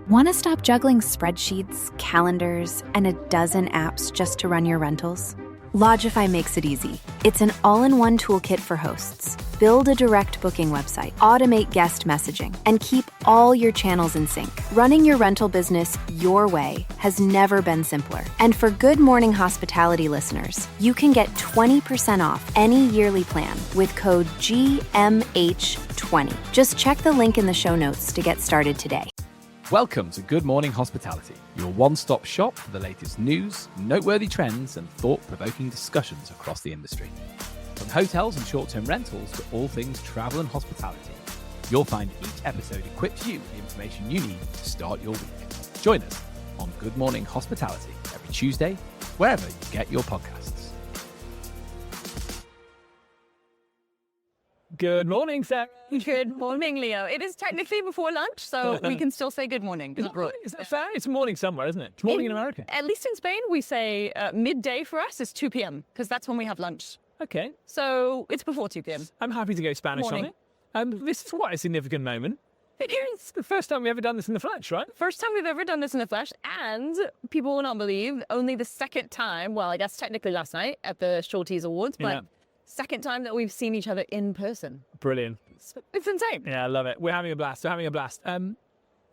Want to stop juggling spreadsheets, calendars, and a dozen apps just to run your rentals? Logify makes it easy. It's an all-in-one toolkit for hosts. Build a direct booking website, automate guest messaging, and keep all your channels in sync. Running your rental business your way has never been simpler. And for Good Morning Hospitality listeners, you can get 20% off any yearly plan with code GMH20. Just check the link in the show notes to get started today. Welcome to Good Morning Hospitality, your one-stop shop for the latest news, noteworthy trends, and thought-provoking discussions across the industry. From hotels and short-term rentals to all things travel and hospitality, you'll find each episode equips you with the information you need to start your week. Join us on Good Morning Hospitality every Tuesday, wherever you get your podcasts. Good morning, Sarah. Good morning, Leo. It is technically before lunch, so we can still say good morning. Is that fair? It's morning somewhere, isn't it? It's morning in America. At least in Spain, we say midday for us is 2 p.m. because that's when we have lunch. Okay. So it's before 2 p.m. I'm happy to go Spanish Morning. on it. This is quite a significant moment. It is It's the first time we've ever done this in the flesh, right? first time we've ever done this in the flesh, and people will not believe, only the second time, well, I guess technically last night at the Shorties Awards, but Yeah. second time that we've seen each other in person. Brilliant. It's insane. Yeah, I love it. We're having a blast.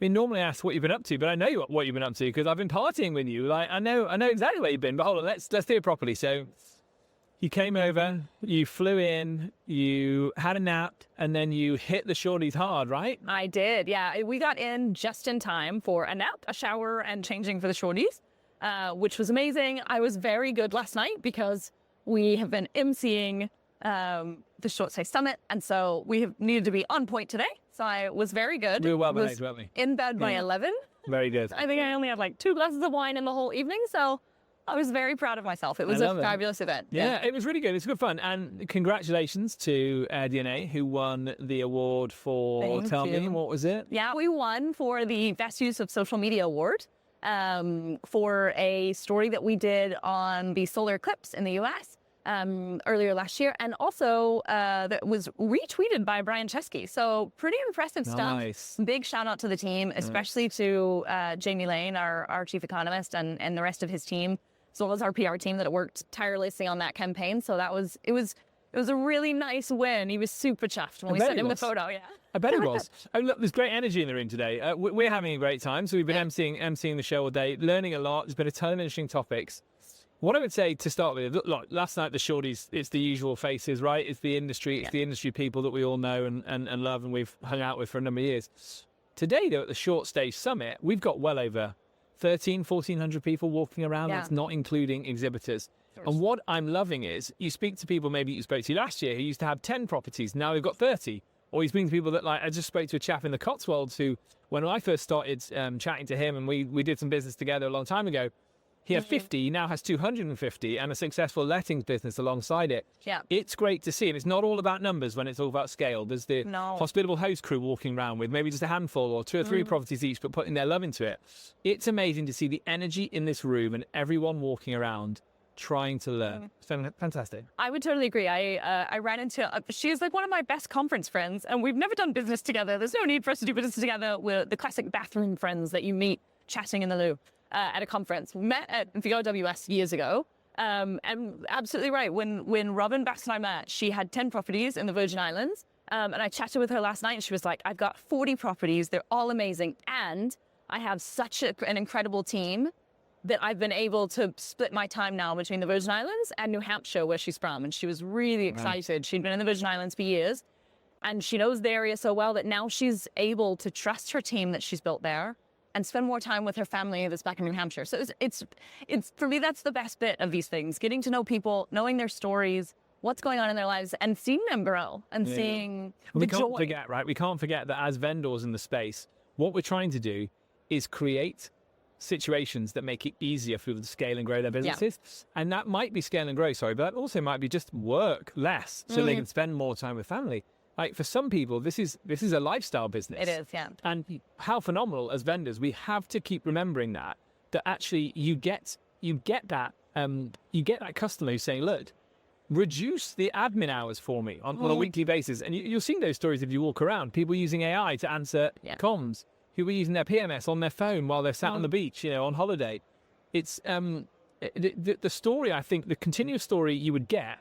We normally ask what you've been up to, but I know what you've been up to because I've been partying with you. Like I know exactly where you've been. But hold on, let's do it properly. So you came over, you flew in, you had a nap, and then you hit the shorties hard, right? I did, yeah. We got in just in time for a nap, a shower, and changing for the shorties, which was amazing. I was very good last night because we have been emceeing the Short Stay Summit, and so we have needed to be on point today. So I was very good. We were well Was behaved, weren't we? in bed by 11. Very good. I think I only had like 2 glasses of wine in the whole evening, so I was very proud of myself. It was a fabulous event. Yeah, it was really good. It's good fun. And congratulations to DNA, who won the award for, Thank tell me, you. what was it? Yeah, we won for the Best Use of Social Media Award for a story that we did on the solar eclipse in the US earlier last year, and also that was retweeted by Brian Chesky. So pretty impressive stuff. Nice. Big shout out to the team, especially to Jamie Lane, our chief economist, and the rest of his team, as well as our PR team that worked tirelessly on that campaign. So it was a really nice win. He was super chuffed when we sent him the photo. Yeah. I bet it was. Oh, look, there's great energy in the room today. We're having a great time. So we've been emceeing the show all day, learning a lot. There's been a ton of interesting topics. What I would say to start with, look, last night the shorties, it's the usual faces, right? It's the industry, it's the industry people that we all know and love and we've hung out with for a number of years. Today, though, at the Short Stay Summit, we've got well over 1,400 people walking around. Yeah. That's not including exhibitors. And what I'm loving is you speak to people maybe you spoke to last year who used to have 10 properties. Now they've got 30. Or you speak to people that, like, I just spoke to a chap in the Cotswolds who, when I first started chatting to him and we did some business together a long time ago, he had 50, he now has 250 and a successful lettings business alongside it. Yeah. It's great to see. And it's not all about numbers when it's all about scale. There's the hospitable host crew walking around with maybe just a handful or 2 or 3 properties each, but putting their love into it. It's amazing to see the energy in this room and everyone walking around trying to learn. It's fantastic. I would totally agree. I ran into, she's like one of my best conference friends, and we've never done business together. There's no need for us to do business together. We're the classic bathroom friends that you meet chatting in the loo. At a conference. We met at VOWS years ago. And absolutely right. When Robin Bass and I met, she had 10 properties in the Virgin Islands. And I chatted with her last night and she was like, I've got 40 properties. They're all amazing. And I have such an incredible team that I've been able to split my time now between the Virgin Islands and New Hampshire, where she's from. And she was really excited. She'd been in the Virgin Islands for years. And she knows the area so well that now she's able to trust her team that she's built there and spend more time with her family that's back in New Hampshire. So it's for me, that's the best bit of these things, getting to know people, knowing their stories, what's going on in their lives, and seeing them grow and seeing the joy. We can't forget, right? We can't forget that as vendors in the space, what we're trying to do is create situations that make it easier for people to scale and grow their businesses. Yeah. And that might be scale and grow, but that also might be just work less so they can spend more time with family. Like for some people, this is a lifestyle business. It is, yeah. And how phenomenal as vendors, we have to keep remembering that actually you get that customer who's saying, look, reduce the admin hours for me on a weekly basis. And you're seeing those stories if you walk around, people using AI to answer comms. who were using their PMS on their phone while they're sat on the beach, on holiday. It's the story, I think, the continuous story you would get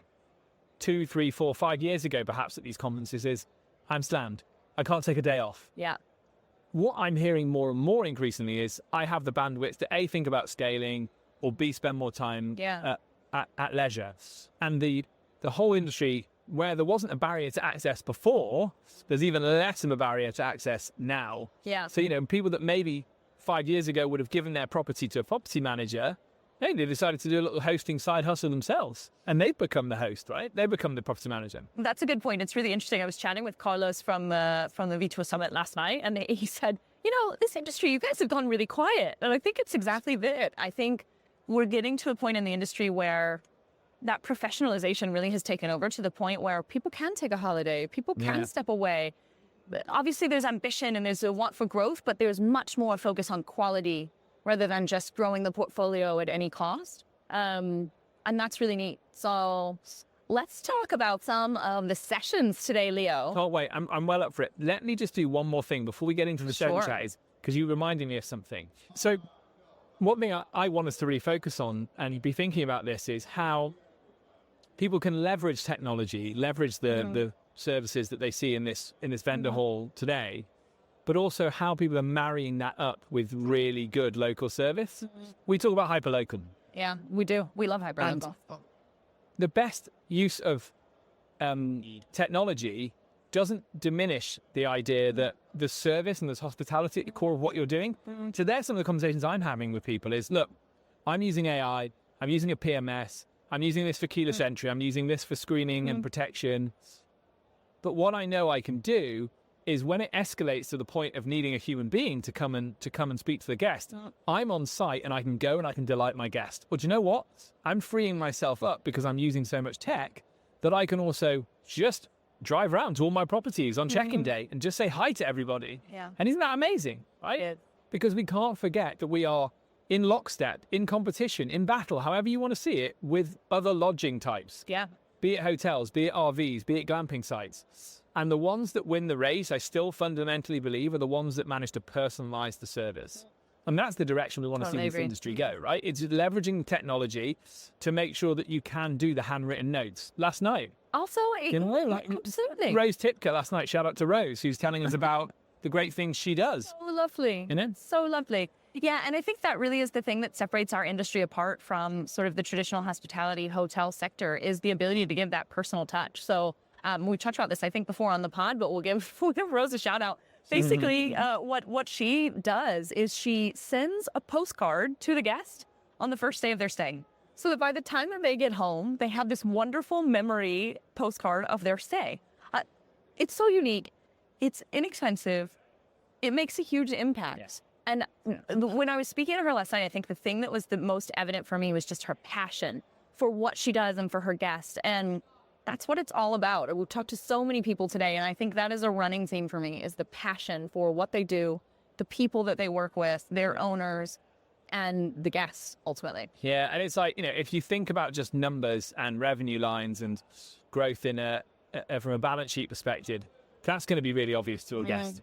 2, 3, 4, 5 years ago, perhaps at these conferences is, I'm slammed. I can't take a day off. Yeah. What I'm hearing more and more increasingly is I have the bandwidth to A, think about scaling, or B, spend more time at leisure. And the whole industry, where there wasn't a barrier to access before, there's even less of a barrier to access now. Yeah. So, people that maybe 5 years ago would have given their property to a property manager, they decided to do a little hosting side hustle themselves. And they've become the host, right? They become the property manager. That's a good point. It's really interesting. I was chatting with Carlos from the V2 Summit last night, and he said, this industry, you guys have gone really quiet. And I think it's exactly that. I think we're getting to a point in the industry where that professionalization really has taken over to the point where people can take a holiday, people can step away. But obviously, there's ambition and there's a want for growth, but there's much more focus on quality rather than just growing the portfolio at any cost. And that's really neat. So let's talk about some of the sessions today, Leo. Oh, wait, I'm well up for it. Let me just do one more thing before we get into the show chat, because you reminded me of something. So one thing I want us to really focus on and be thinking about this is how people can leverage technology, leverage the services that they see in this vendor hall today, but also how people are marrying that up with really good local service. We talk about hyperlocal. Yeah, we do. We love hyperlocal. The best use of technology doesn't diminish the idea that the service and the hospitality at the core of what you're doing. So there's some of the conversations I'm having with people is, look, I'm using AI, I'm using a PMS, I'm using this for keyless entry, I'm using this for screening and protection. But what I know I can do is when it escalates to the point of needing a human being to come and speak to the guest, I'm on site and I can go and I can delight my guest. But you know what? I'm freeing myself up because I'm using so much tech that I can also just drive around to all my properties on check-in day and just say hi to everybody. Yeah. And isn't that amazing, right? Yeah. Because we can't forget that we are in lockstep, in competition, in battle, however you want to see it, with other lodging types. Yeah. Be it hotels, be it RVs, be it glamping sites. And the ones that win the race, I still fundamentally believe, are the ones that manage to personalize the service. And that's the direction we want to see this industry go, right? It's leveraging technology to make sure that you can do the handwritten notes. Last night, Also, absolutely. Rose Tipka last night, shout out to Rose, who's telling us about the great things she does. So lovely. So lovely. Yeah, and I think that really is the thing that separates our industry apart from sort of the traditional hospitality hotel sector is the ability to give that personal touch. So we talked about this, I think, before on the pod, but we'll give Rose a shout out. Basically, what she does is she sends a postcard to the guest on the first day of their stay. So that by the time that they get home, they have this wonderful memory postcard of their stay. It's so unique. It's inexpensive. It makes a huge impact. Yes. And when I was speaking to her last night, I think the thing that was the most evident for me was just her passion for what she does and for her guests. And that's what it's all about. We've talked to so many people today, and I think that is a running theme for me, is the passion for what they do, the people that they work with, their owners, and the guests, ultimately. Yeah, and it's like, if you think about just numbers and revenue lines and growth in from a balance sheet perspective, that's going to be really obvious to a guest.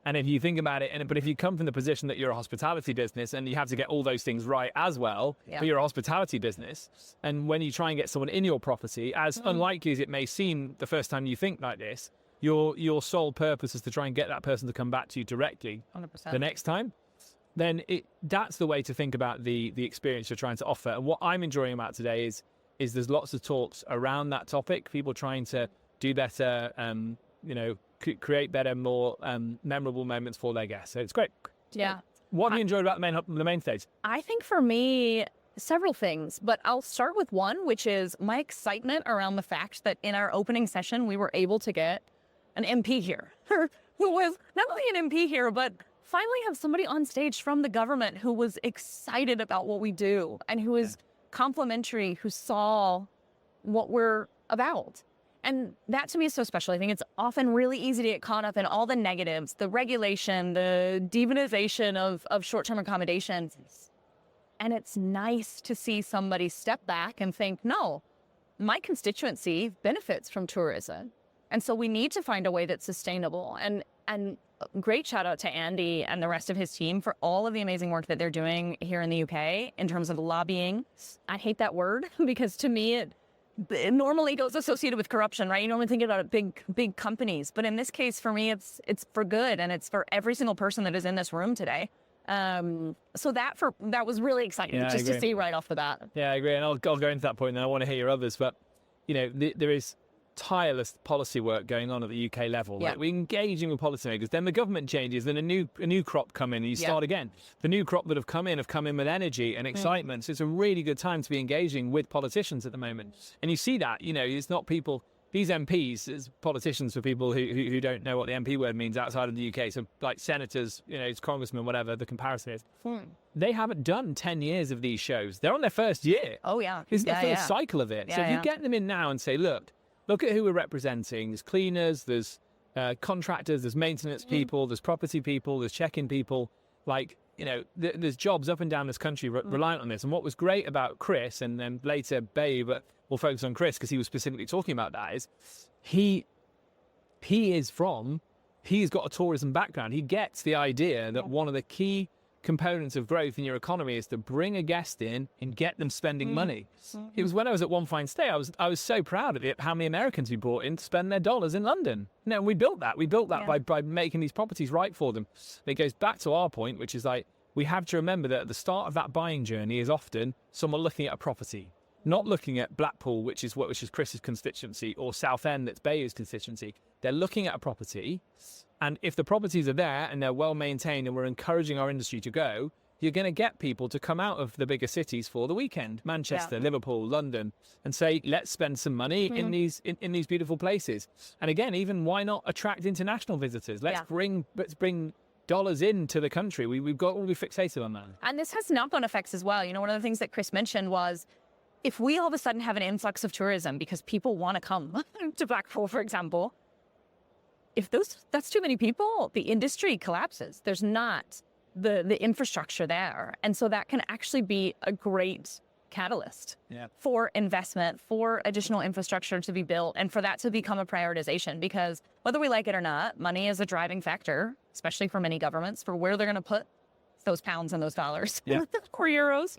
And if you think about it, but if you come from the position that you're a hospitality business and you have to get all those things right as well, but you're a hospitality business, and when you try and get someone in your property, as unlikely as it may seem the first time you think like this, your sole purpose is to try and get that person to come back to you directly 100%. The next time, then that's the way to think about the experience you're trying to offer. And what I'm enjoying about today is there's lots of talks around that topic, people trying to do better, create better, more memorable moments for their guests. So it's great. Yeah. What have you enjoyed about the main stage? I think for me, several things, but I'll start with one, which is my excitement around the fact that in our opening session, we were able to get an MP here, who was not only an MP here, but finally have somebody on stage from the government who was excited about what we do and who is complimentary, who saw what we're about. And that to me is so special. I think it's often really easy to get caught up in all the negatives, the regulation, the demonization of short-term accommodations. And it's nice to see somebody step back and think, no, my constituency benefits from tourism. And so we need to find a way that's sustainable. And great shout out to Andy and the rest of his team for all of the amazing work that they're doing here in the UK in terms of lobbying. I hate that word because to me it normally goes associated with corruption, right? You normally think about big companies, but in this case, for me, it's for good, and it's for every single person that is in this room today. So that was really exciting just to see right off the bat. Yeah, I agree, and I'll go into that point, and I want to hear your others. But there is tireless policy work going on at the UK level. Yeah. Like, we're engaging with policymakers. Then the government changes, then a new crop come in, and you start again. The new crop that have come in with energy and excitement. So it's a really good time to be engaging with politicians at the moment. And you see that, it's not people. These MPs, as politicians, for people who don't know what the MP word means outside of the UK, so like senators, it's congressmen, whatever the comparison is, they haven't done 10 years of these shows. They're on their first year. Oh, yeah. It's the first cycle of it. So if you get them in now and say, look at who we're representing. There's cleaners, there's contractors, there's maintenance people, there's property people, there's check-in people. There's jobs up and down this country reliant on this. And what was great about Chris, and then later Babe, but we'll focus on Chris because he was specifically talking about that, is he's got a tourism background. He gets the idea that one of the key components of growth in your economy is to bring a guest in and get them spending money. It was when I was at One Fine Stay, I was so proud of it, how many Americans we brought in to spend their dollars in London. We built that. We built that by making these properties right for them. And it goes back to our point, which is like, we have to remember that at the start of that buying journey is often someone looking at a property, not looking at Blackpool, which is Chris's constituency, or Southend, that's Bayer's constituency. They're looking at a property, and if the properties are there and they're well maintained and we're encouraging our industry to go, you're going to get people to come out of the bigger cities for the weekend, Manchester, Liverpool, London, and say, let's spend some money in these beautiful places. And again, even why not attract international visitors? Let's bring dollars into the country. We've got all be fixated on that. And this has knock-on effects as well. One of the things that Chris mentioned was, if we all of a sudden have an influx of tourism because people want to come to Blackpool, for example, if that's too many people, the industry collapses. There's not the infrastructure there. And so that can actually be a great catalyst for investment, for additional infrastructure to be built, and for that to become a prioritization. Because whether we like it or not, money is a driving factor, especially for many governments, for where they're going to put those pounds and those dollars or euros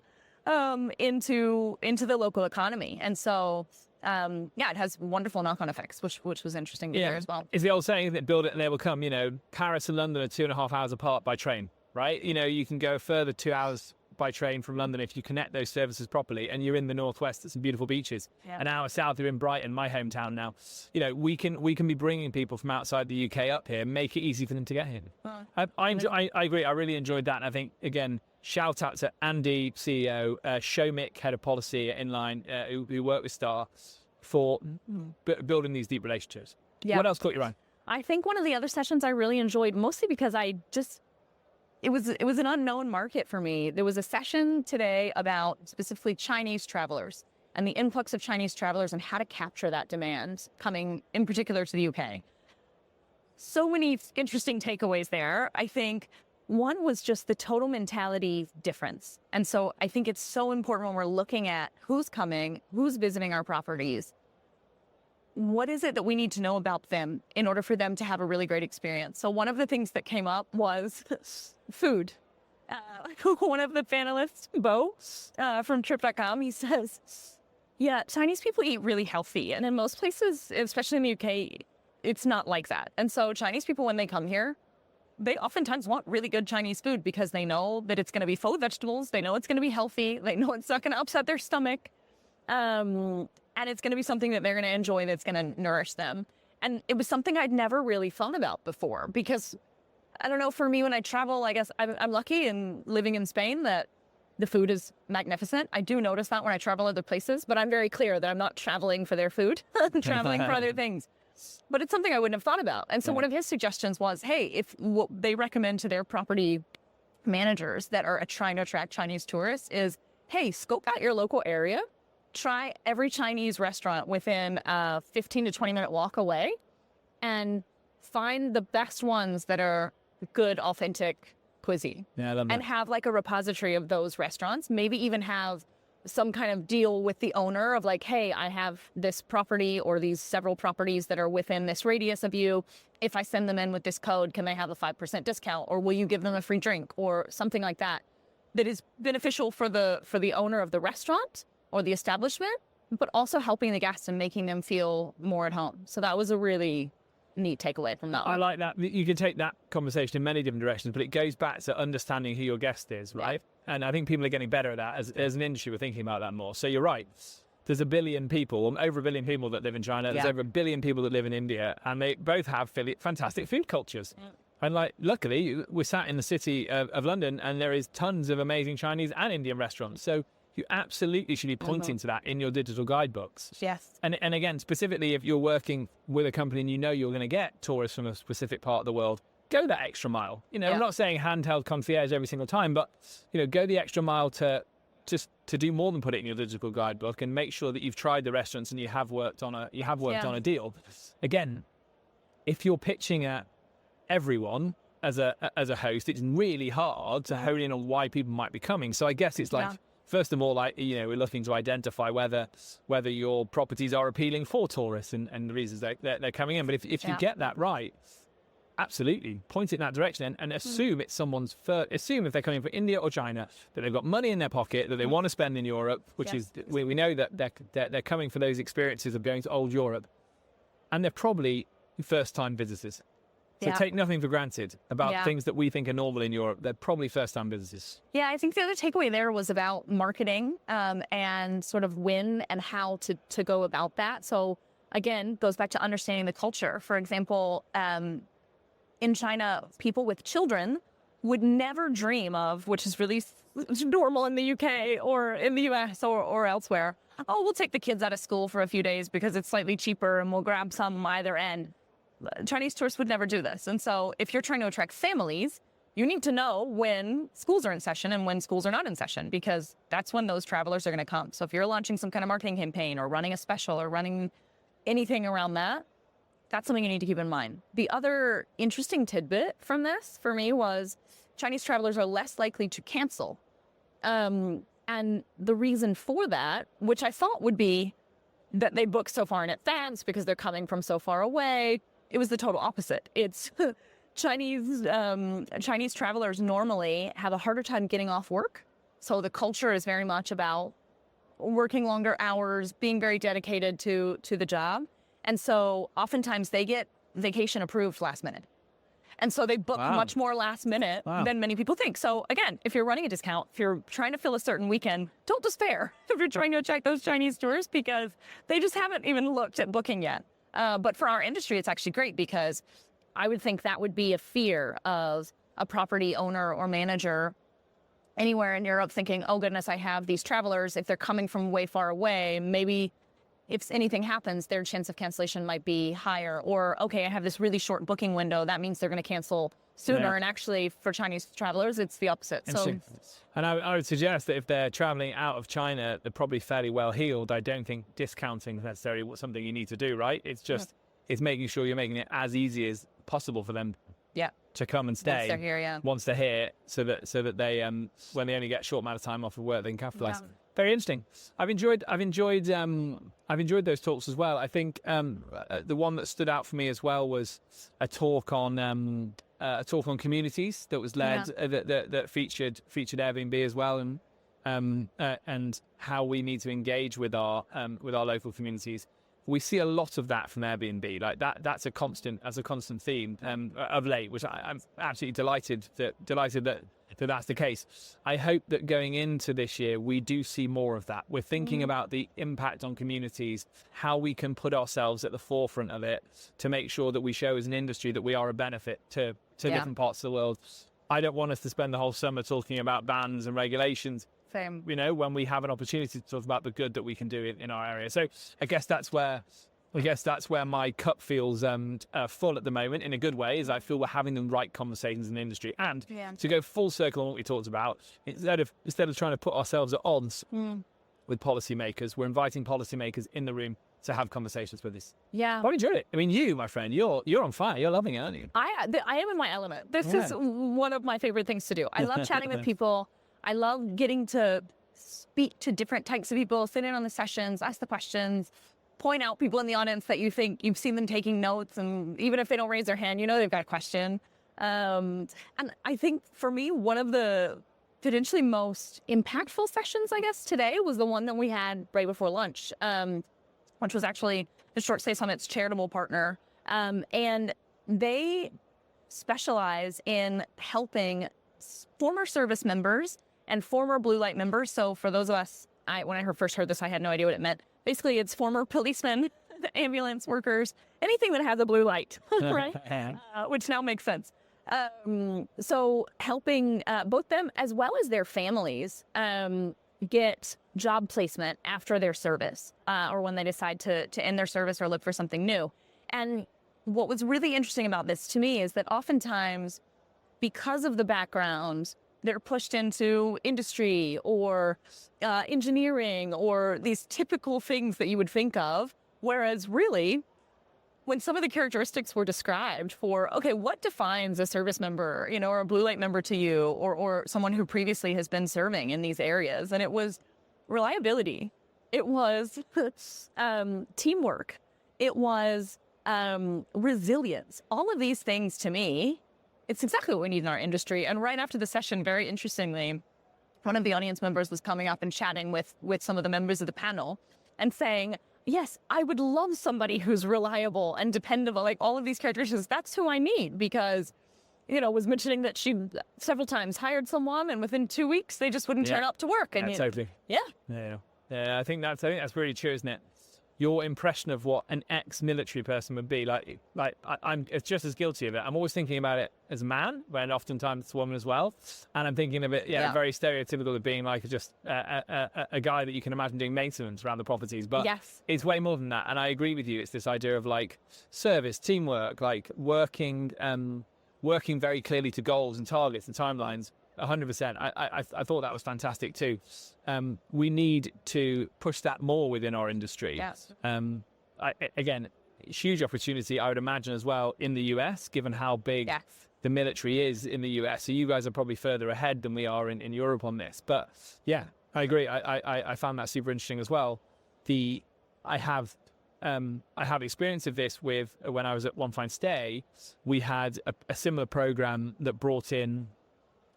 into the local economy. And so it has wonderful knock-on effects, which was interesting to hear as well. It's the old saying that build it and they will come. Paris and London are 2.5 hours apart by train, right? You can go a further 2 hours by train from London if you connect those services properly, and you're in the northwest at some beautiful beaches. An hour south, you're in Brighton, my hometown now. We can be bringing people from outside the UK up here, make it easy for them to get here. I agree. I really enjoyed that, and I think, again, shout out to Andy, CEO, Shomik, head of policy at Inline, who worked with Star for building these deep relationships. What else caught your eye? I think one of the other sessions I really enjoyed, mostly because it was an unknown market for me. There was a session today about specifically Chinese travelers and the influx of Chinese travelers and how to capture that demand coming in particular to the UK. So many interesting takeaways there. I think one was just the total mentality difference. And so I think it's so important when we're looking at who's coming, who's visiting our properties, what is it that we need to know about them in order for them to have a really great experience? So one of the things that came up was food. One of the panelists, Bo, from Trip.com, he says, Chinese people eat really healthy. And in most places, especially in the UK, it's not like that. And so Chinese people, when they come here, they oftentimes want really good Chinese food because they know that it's going to be full of vegetables. They know it's going to be healthy. They know it's not going to upset their stomach. And it's going to be something that they're going to enjoy, that's going to nourish them. And it was something I'd never really thought about before because, I don't know, for me, when I travel, I guess I'm lucky in living in Spain that the food is magnificent. I do notice that when I travel other places, but I'm very clear that I'm not traveling for their food. I'm traveling for other things. But it's something I wouldn't have thought about. And so one of his suggestions was, hey, if what they recommend to their property managers that are trying to attract Chinese tourists is, hey, scope out your local area. Try every Chinese restaurant within a 15 to 20 minute walk away and find the best ones that are good, authentic cuisine. Yeah, I love that. And have like a repository of those restaurants. Maybe even have some kind of deal with the owner of like, hey, I have this property or these several properties that are within this radius of you. if I send them in with this code, can they have a 5% discount, or will you give them a free drink, or something like that, that is beneficial for the owner of the restaurant or the establishment, but also helping the guests and making them feel more at home. So that was a really neat takeaway from that one. I like that. You can take that conversation in many different directions, but it goes back to understanding who your guest is, right? Yeah. And I think people are getting better at that. As an industry, we're thinking about that more. So you're right. There's a billion people, over a billion people that live in China. There's over a billion people that live in India, and they both have fantastic food cultures. Yeah. And like, luckily, we're sat in the city of London, and there is tons of amazing Chinese and Indian restaurants. So you absolutely should be pointing to that in your digital guidebooks. Yes. And again, specifically if you're working with a company and you know you're going to get tourists from a specific part of the world, go that extra mile. I'm not saying handheld concierge every single time, but go the extra mile to do more than put it in your digital guidebook, and make sure that you've tried the restaurants and you have worked on a deal. Again, if you're pitching at everyone as a host, it's really hard to hone in on why people might be coming. So I guess it's like, first of all, we're looking to identify whether your properties are appealing for tourists and the reasons they're coming in. But if you get that right, absolutely point it in that direction, and assume it's someone's first. Assume if they're coming from India or China that they've got money in their pocket that they want to spend in Europe, which is we know that they're coming for those experiences of going to old Europe, and they're probably first-time visitors. So take nothing for granted about things that we think are normal in Europe. They're probably first-time visitors. Yeah, I think the other takeaway there was about marketing and sort of when and how to go about that. So again, goes back to understanding the culture. For example, in China, people with children would never dream of, which is really normal in the UK or in the US or elsewhere, we'll take the kids out of school for a few days because it's slightly cheaper and we'll grab some either end. Chinese tourists would never do this. And so if you're trying to attract families, you need to know when schools are in session and when schools are not in session, because that's when those travelers are going to come. So if you're launching some kind of marketing campaign or running a special or running anything around that, that's something you need to keep in mind. The other interesting tidbit from this for me was Chinese travelers are less likely to cancel. And the reason for that, which I thought would be that they book so far in advance because they're coming from so far away, it was the total opposite. It's Chinese travelers normally have a harder time getting off work. So the culture is very much about working longer hours, being very dedicated to the job. And so oftentimes they get vacation approved last minute. And so they book much more last minute than many people think. So again, if you're running a discount, if you're trying to fill a certain weekend, don't despair if you're trying to attract those Chinese tourists, because they just haven't even looked at booking yet. But for our industry, it's actually great, because I would think that would be a fear of a property owner or manager anywhere in Europe thinking, oh goodness, I have these travelers. If they're coming from way far away, maybe if anything happens, their chance of cancellation might be higher. Or, okay, I have this really short booking window. That means they're going to cancel sooner. Yeah. And actually, for Chinese travelers, it's the opposite. So, and I would suggest that if they're traveling out of China, they're probably fairly well heeled. I don't think discounting is necessarily something you need to do, right? It's just it's making sure you're making it as easy as possible for them to come and stay once they're here, so that they when they only get a short amount of time off of work, they can capitalize. Yeah. Very interesting. I've enjoyed those talks as well. I think the one that stood out for me as well was a talk on communities that was led that featured Airbnb as well, and how we need to engage with our local communities. We see a lot of that from Airbnb. Like that's a constant theme of late, which I'm absolutely delighted that that's the case. I hope that going into this year, we do see more of that. We're thinking about the impact on communities, how we can put ourselves at the forefront of it to make sure that we show as an industry that we are a benefit to different parts of the world. I don't want us to spend the whole summer talking about bans and regulations. Same. When we have an opportunity to talk about the good that we can do in our area. So I guess that's where my cup feels full at the moment, in a good way, is I feel we're having the right conversations in the industry. And to go full circle on what we talked about, instead of trying to put ourselves at odds with policymakers, we're inviting policymakers in the room to have conversations with us. Yeah. I've enjoyed it. I mean, you, my friend, you're on fire. You're loving it, aren't you? I am in my element. This is one of my favorite things to do. I love chatting with people. I love getting to speak to different types of people, sit in on the sessions, ask the questions. point out people in the audience that you think you've seen them taking notes, and even if they don't raise their hand, you know they've got a question. And I think for me, one of the potentially most impactful sessions, I guess, today was the one that we had right before lunch, which was actually the Short Stay Summit's charitable partner. And they specialize in helping former service members and former blue light members. So for those of us, when I first heard this, I had no idea what it meant. Basically, it's former policemen, ambulance workers, anything that has a blue light, right? Which now makes sense. So helping both them as well as their families get job placement after their service or when they decide to end their service or look for something new. And what was really interesting about this to me is that oftentimes, because of the background, they're pushed into industry or engineering or these typical things that you would think of. Whereas really, when some of the characteristics were described for, okay, what defines a service member, or a blue light member to you, or someone who previously has been serving in these areas, and it was reliability, it was teamwork, it was resilience. All of these things, to me, it's exactly what we need in our industry. And right after the session, very interestingly, one of the audience members was coming up and chatting with some of the members of the panel and saying, yes, I would love somebody who's reliable and dependable, like all of these characteristics. That's who I need, because, was mentioning that she several times hired someone and within 2 weeks, they just wouldn't turn up to work. And totally. Yeah. I think that's really true, isn't it? Your impression of what an ex-military person would be like I'm just as guilty of it. I'm always thinking about it as a man, when oftentimes it's a woman as well. And I'm thinking of it, very stereotypical of being like just a guy that you can imagine doing maintenance around the properties. But it's way more than that. And I agree with you. It's this idea of like service, teamwork, like working very clearly to goals and targets and timelines. 100%. I thought that was fantastic too. We need to push that more within our industry. Yes. Again, huge opportunity, I would imagine, as well in the US, given how big the military is in the US. So you guys are probably further ahead than we are in Europe on this. But yeah, I agree. I found that super interesting as well. I have experience of this with when I was at One Fine Stay. We had a similar program that brought in,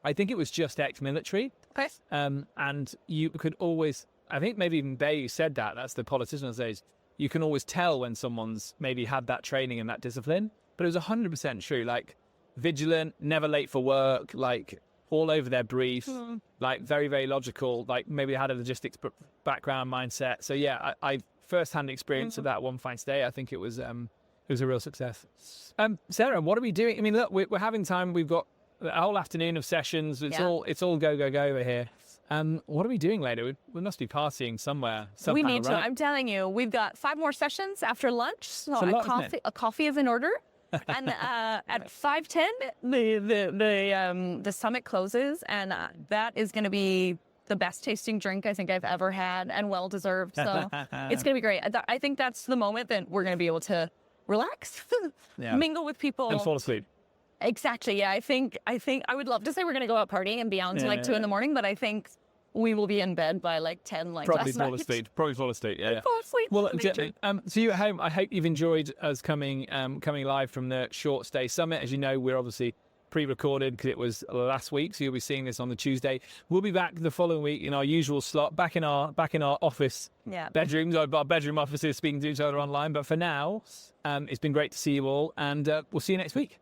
I think it was just ex-military. Okay. And you could always, I think maybe even Bay said that's the politician those days, you can always tell when someone's maybe had that training and that discipline. But it was 100% true, like vigilant, never late for work, like all over their brief, like very, very logical, like maybe had a logistics background mindset. So yeah, I first-hand experience of that One Fine Stay. I think it was a real success. Sarah, what are we doing? I mean, look, we're having time. We've got a whole afternoon of sessions. It's all go over here. What are we doing later? We must be partying somewhere. We need to. Right? I'm telling you, we've got 5 more sessions after lunch. So a coffee is in order. And at 5:10, the summit closes, and that is going to be the best tasting drink I think I've ever had, and well deserved. So it's going to be great. I think that's the moment that we're going to be able to relax, mingle with people, and fall asleep. Exactly. Yeah. I think I would love to say we're going to go out partying and be out until 2 in the morning, but I think we will be in bed by 10, Probably last fall night. asleep. Probably fall asleep. Yeah. Fall asleep. Well, so you at home, I hope you've enjoyed us coming live from the Short Stay Summit. As you know, we're obviously pre-recorded because it was last week, so you'll be seeing this on the Tuesday. We'll be back the following week in our usual slot, back in our office bedrooms, our bedroom offices, speaking to each other online. But for now, it's been great to see you all, and we'll see you next week.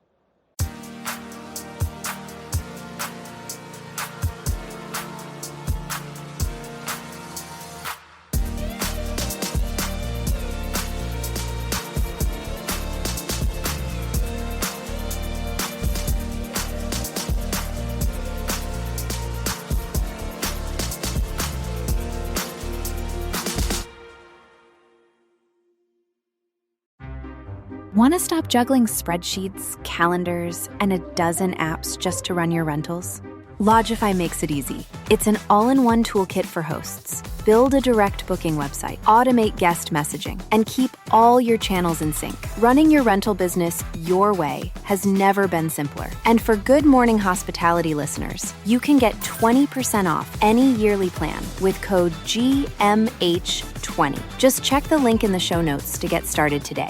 Want to stop juggling spreadsheets, calendars, and a dozen apps just to run your rentals? Logify makes it easy. It's an all-in-one toolkit for hosts. Build a direct booking website, automate guest messaging, and keep all your channels in sync. Running your rental business your way has never been simpler. And for Good Morning Hospitality listeners, you can get 20% off any yearly plan with code GMH20. Just check the link in the show notes to get started today.